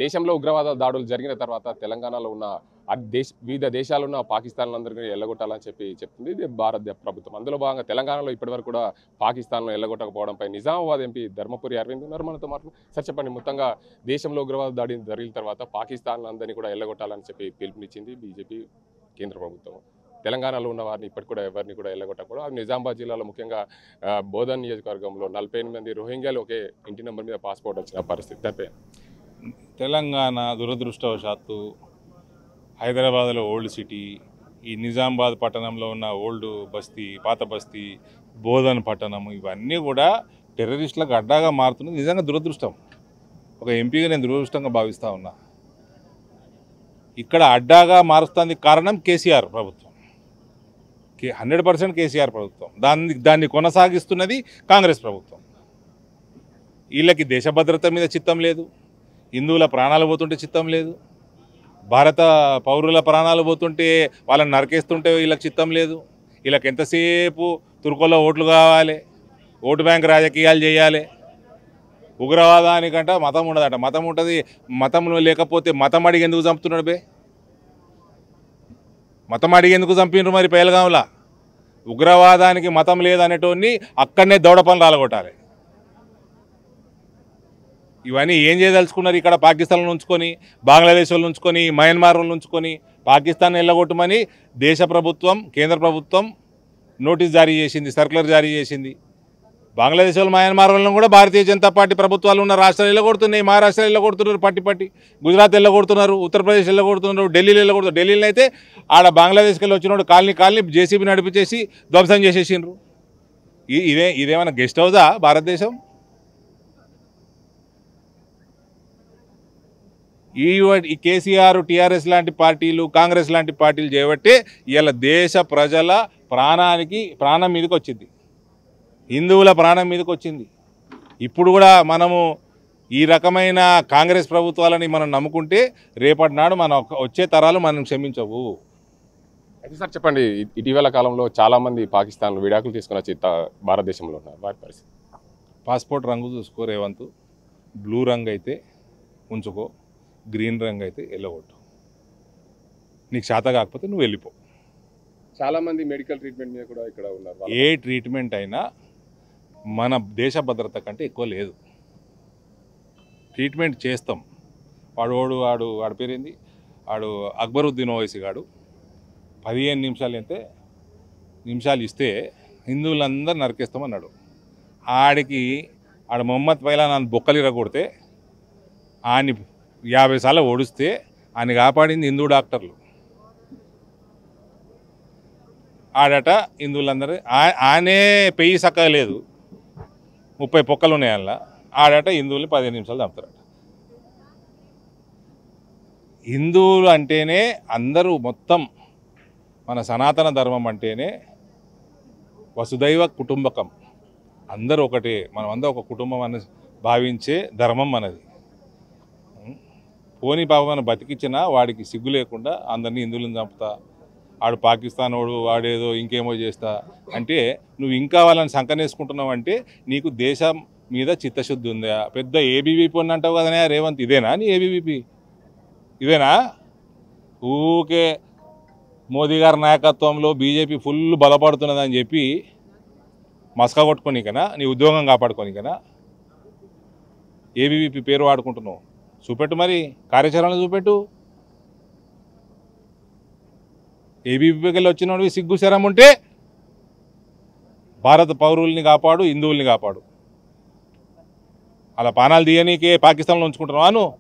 దేశంలో ఉగ్రవాద దాడులు జరిగిన తర్వాత తెలంగాణలో ఉన్న వివిధ దేశాలు ఉన్న పాకిస్తాన్లందరికీ ఎల్లగొట్టాలని చెప్తుంది ఇది భారత ప్రభుత్వం. అందులో భాగంగా తెలంగాణలో ఇప్పటివరకు కూడా పాకిస్తాన్లో ఎల్లగొట్టకపోవడంపై నిజామాబాద్ ఎంపీ ధర్మపురి అరవింద్ ఉన్నారు మనతో సార్ చెప్పండి, మొత్తంగా దేశంలో ఉగ్రవాద దాడి జరిగిన తర్వాత పాకిస్తాన్లందరినీ కూడా ఎల్లగొట్టాలని పిలుపునిచ్చింది బీజేపీ కేంద్ర ప్రభుత్వం. తెలంగాణలో ఉన్న వారిని ఇప్పటికి కూడా ఎవరిని కూడా ఎల్లగొట్టకూడదు. అది నిజామాబాద్ జిల్లాలో ముఖ్యంగా బోధన్ నియోజకవర్గంలో 48 మంది రోహింగ్యాలు ఒకే ఇంటి నెంబర్ మీద పాస్పోర్ట్ వచ్చిన పరిస్థితి. తెలంగాణ దురదృష్టవశాత్తు హైదరాబాద్లో ఓల్డ్ సిటీ, ఈ నిజామాబాద్ పట్టణంలో ఉన్న ఓల్డ్ బస్తీ, పాత బస్తీ, బోధన్ పట్టణం ఇవన్నీ కూడా టెర్రరిస్టులకు అడ్డాగా మారుతున్నది నిజంగా దురదృష్టం. ఒక ఎంపీగా నేను దురదృష్టంగా భావిస్తూ ఉన్నా. ఇక్కడ అడ్డాగా మారుస్తుంది కారణం కేసీఆర్ ప్రభుత్వం, 100% కేసీఆర్ ప్రభుత్వం. దాన్ని కొనసాగిస్తున్నది కాంగ్రెస్ ప్రభుత్వం. వీళ్ళకి దేశ భద్రత మీద చిత్తం లేదు, హిందువుల ప్రాణాలు పోతుంటే చిత్తం లేదు, భారత పౌరుల ప్రాణాలు పోతుంటే వాళ్ళని నరికేస్తుంటే వీళ్ళకి చిత్తం లేదు. వీళ్ళకి ఎంతసేపు తుర్కోలో ఓట్లు కావాలి, ఓటు బ్యాంక్ రాజకీయాలు చేయాలి. ఉగ్రవాదానికంట మతం ఉండదట, మతం ఉంటుంది. మతంలో లేకపోతే మతం అడిగి ఎందుకు చంపుతున్నాడు బే? మతం అడిగి ఎందుకు చంపినరు మరి పేలగాంలా? ఉగ్రవాదానికి మతం లేదనేటోని అక్కడనే దౌడ పనులు రాలగొట్టాలి. ఇవన్నీ ఏం చేయదలుచుకున్నారు? ఇక్కడ పాకిస్తాన్లో ఉంచుకొని, బంగ్లాదేశ్లో ఉంచుకొని, మయన్మార్లో ఉంచుకొని పాకిస్తాన్ వెళ్ళగొట్టమని దేశ ప్రభుత్వం, కేంద్ర ప్రభుత్వం నోటీస్ జారీ చేసింది, సర్క్యులర్ జారీ చేసింది. బంగ్లాదేశ్లో, మయన్మార్లో కూడా భారతీయ జనతా పార్టీ ప్రభుత్వాలు ఉన్న రాష్ట్రాలు వెళ్ళగొడుతున్నాయి. మహారాష్ట్ర వెళ్ళగొడుతున్నారు పట్టి, గుజరాత్ వెళ్ళగొడుతున్నారు, ఉత్తరప్రదేశ్ వెళ్ళగొడుతున్నారు, ఢిల్లీలో వెళ్ళగొడుతున్నారు. ఢిల్లీలో అయితే ఆడ బంగ్లాదేశ్కి వెళ్ళి వచ్చినోడు కాలనీ జేసీబీ నడిపించేసి ధ్వంసం చేసేసిండ్రు. ఇదేమైనా గెస్ట్ హౌసా భారతదేశం? ఈ కేసీఆర్, టీఆర్ఎస్ లాంటి పార్టీలు, కాంగ్రెస్ లాంటి పార్టీలు చేయబట్టే ఇలా దేశ ప్రజల ప్రాణం మీదకి వచ్చింది, హిందువుల ప్రాణం మీదకి వచ్చింది. ఇప్పుడు కూడా మనము ఈ రకమైన కాంగ్రెస్ ప్రభుత్వాలని మనం నమ్ముకుంటే రేపటి నాడు మన వచ్చే తరాలు మనం క్షమించవు. అయితే సార్ చెప్పండి, ఇటీవల కాలంలో చాలామంది పాకిస్తాన్లో విడాకులు తీసుకుని వచ్చి భారతదేశంలో ఉన్నారు. వారి పరిస్థితి? పాస్పోర్ట్ రంగు చూసుకో రేవంత్, బ్లూ రంగు అయితే ఉంచుకో, గ్రీన్ రంగు అయితే వెళ్ళగొట్టు. నీకు శాత కాకపోతే నువ్వు వెళ్ళిపో. చాలామంది మెడికల్ ట్రీట్మెంట్ మీద కూడా ఇక్కడ ఉన్నారు. ఏ ట్రీట్మెంట్ అయినా మన దేశ భద్రత కంటే ఎక్కువ లేదు. ట్రీట్మెంట్ చేస్తాం. వాడు పేరేంది, వాడు అక్బరుద్దీన్ ఓవైసీ గాడు 15 నిమిషాలు ఇస్తే హిందువులందరూ నరికేస్తామన్నాడు. ఆడ మొహమ్మద్ పైలా నన్ను బొక్కలిర కొడితే ఆయన్ని 50 సార్లు ఓడిస్తే ఆయన కాపాడింది హిందూ డాక్టర్లు. ఆడట హిందువులందరూ ఆయనే పెయ్యి చక్కగా లేదు, 30 పొక్కలు ఉన్నాయి అలా. ఆడట హిందువుల్ని 15 నిమిషాలు చంపుతారట. హిందువులు అంటేనే అందరూ మొత్తం మన సనాతన ధర్మం అంటేనే వసుదైవ కుటుంబకం, అందరూ ఒకటే, మనమందరూ ఒక కుటుంబం అని భావించే ధర్మం మనది. పోనీ పాప మనం బతికిచ్చినా వాడికి సిగ్గు లేకుండా అందరినీ హిందువులను చంపుతా, ఆడు పాకిస్తాన్ వాడేదో ఇంకేమో చేస్తా అంటే నువ్వు ఇంకా వాళ్ళని సంకనేసుకుంటున్నావు అంటే నీకు దేశం మీద చిత్తశుద్ధి ఉందా? పెద్ద ఏబీవీపీ అని అంటావు కదనే రేవంత్, ఇదేనా నీ ఏబీవీపీ? ఇదేనా? ఊకే మోదీ గారి నాయకత్వంలో బీజేపీ ఫుల్ బలపడుతున్నదని చెప్పి మస్కా కొట్టుకోనికనా, నీ ఉద్యోగం కాపాడుకోనికనా ఏబీవీపీ పేరు వాడుకుంటున్నావు? చూపెట్టు, మరి కార్యాచరణ చూపెట్టు. ఏబీవీపీకి వెళ్ళి వచ్చినోడివి సిగ్గు శరం ఉంటే భారత పౌరుల్ని కాపాడు, హిందువుల్ని కాపాడు. అలా పానాలు తీయనీకే పాకిస్తాన్లో ఉంచుకుంటున్నావా నువ్వు?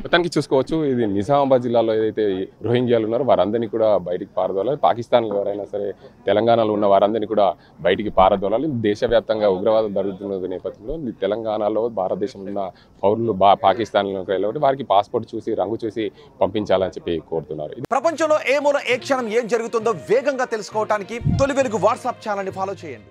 మొత్తానికి చూసుకోవచ్చు, ఇది నిజామాబాద్ జిల్లాలో ఏదైతే రోహింగ్యాలు ఉన్నారో వారందరినీ కూడా బయటికి పారదోలాలి. పాకిస్తాన్లో ఎవరైనా సరే తెలంగాణలో ఉన్న వారందరినీ కూడా బయటికి పారదోలాలి. దేశవ్యాప్తంగా ఉగ్రవాదం జరుగుతున్న నేపథ్యంలో తెలంగాణలో భారతదేశంలో ఉన్న పౌరులు పాకిస్తాన్లోకి వెళ్ళి వారికి పాస్పోర్ట్ చూసి రంగు చూసి పంపించాలని చెప్పి కోరుతున్నారు. ప్రపంచంలో ఏ మూల ఏ క్షణం ఏం జరుగుతుందో వేగంగా తెలుసుకోవడానికి తొలి వెలుగు వాట్సాప్ ఛానల్ని ఫాలో చేయండి.